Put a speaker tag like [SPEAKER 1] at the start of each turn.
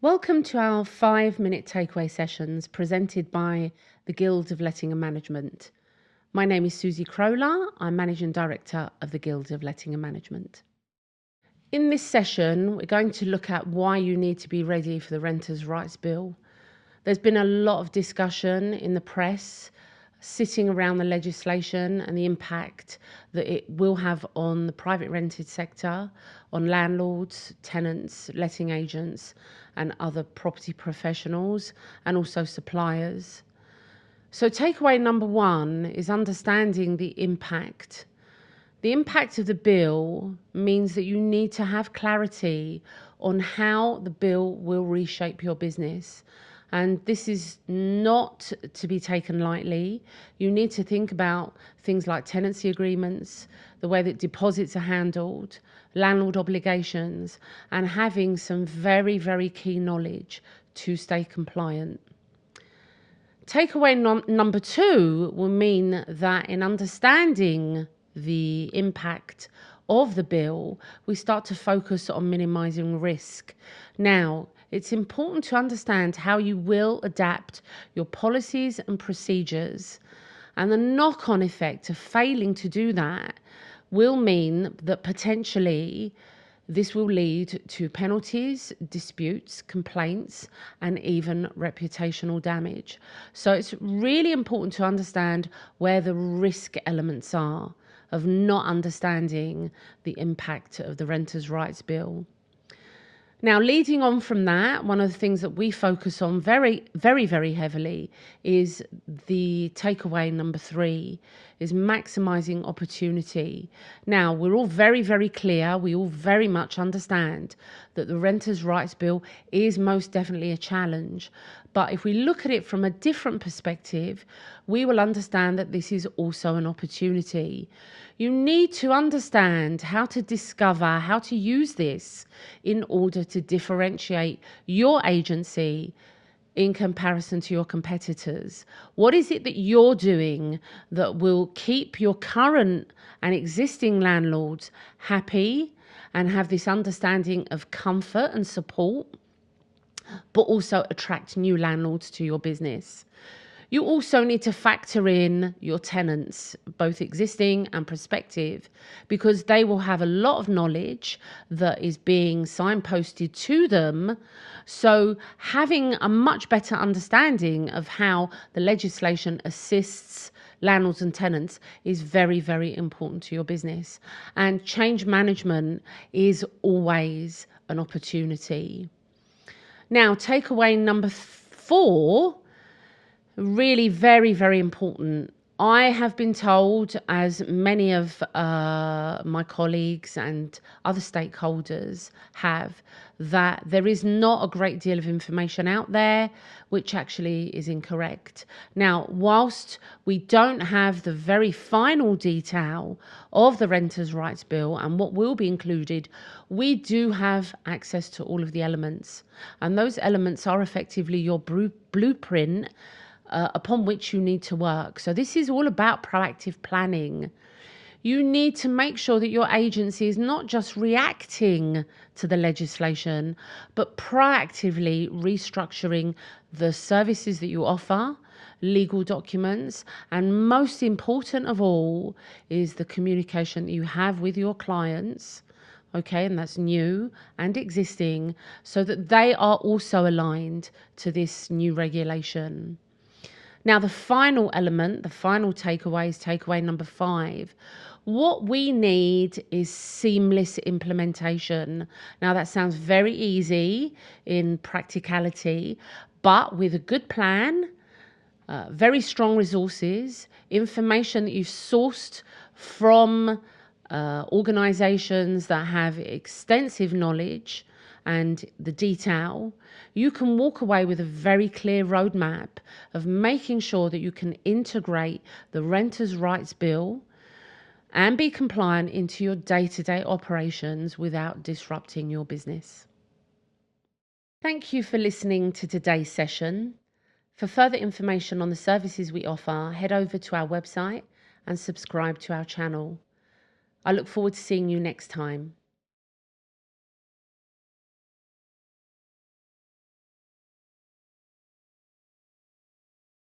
[SPEAKER 1] Welcome to our 5-minute takeaway sessions presented by the Guild of Letting and Management. My name is Susie Crolla. I'm Managing Director of the Guild of Letting and Management. In this session, we're going to look at why you need to be ready for the Renters' Rights Bill. There's been a lot of discussion in the press sitting around the legislation and the impact that it will have on the private rented sector, on landlords, tenants, letting agents and other property professionals, and also suppliers. So takeaway number one is understanding the impact. The impact of the bill means that you need to have clarity on how the bill will reshape your business. And this is not to be taken lightly. You need to think about things like tenancy agreements, the way that deposits are handled, landlord obligations, and having some very, very key knowledge to stay compliant. Takeaway number two will mean that in understanding the impact of the bill, we start to focus on minimizing risk. Now, it's important to understand how you will adapt your policies and procedures, and the knock-on effect of failing to do that will mean that potentially this will lead to penalties, disputes, complaints, and even reputational damage. So it's really important to understand where the risk elements are of not understanding the impact of the Renters' Rights Bill. Now, leading on from that, one of the things that we focus on very, very, very heavily is the takeaway number 3, is maximizing opportunity. Now, we're all very, very clear. We all very much understand that the Renters' Rights Bill is most definitely a challenge. But if we look at it from a different perspective, we will understand that this is also an opportunity. You need to understand how to discover, how to use this in order to differentiate your agency in comparison to your competitors. What is it that you're doing that will keep your current and existing landlords happy and have this understanding of comfort and support, but also attract new landlords to your business? You also need to factor in your tenants, both existing and prospective, because they will have a lot of knowledge that is being signposted to them. So having a much better understanding of how the legislation assists landlords and tenants is very, very important to your business. And change management is always an opportunity. Now, takeaway number 4, really very, very important. I have been told, as many of my colleagues and other stakeholders have, that there is not a great deal of information out there, which actually is incorrect. Now, whilst we don't have the very final detail of the Renters' Rights Bill and what will be included, we do have access to all of the elements. And those elements are effectively your blueprint upon which you need to work. So this is all about proactive planning. You need to make sure that your agency is not just reacting to the legislation, but proactively restructuring the services that you offer, legal documents, and most important of all is the communication that you have with your clients. Okay, and that's new and existing, so that they are also aligned to this new regulation. Now, the final element, the final takeaway is takeaway number 5. What we need is seamless implementation. Now, that sounds very easy in practicality, but with a good plan, very strong resources, information that you've sourced from organizations that have extensive knowledge and the detail, you can walk away with a very clear roadmap of making sure that you can integrate the Renters' Rights Bill and be compliant into your day-to-day operations without disrupting your business. Thank you for listening to today's session. For further information on the services we offer, head over to our website and subscribe to our channel. I look forward to seeing you next time.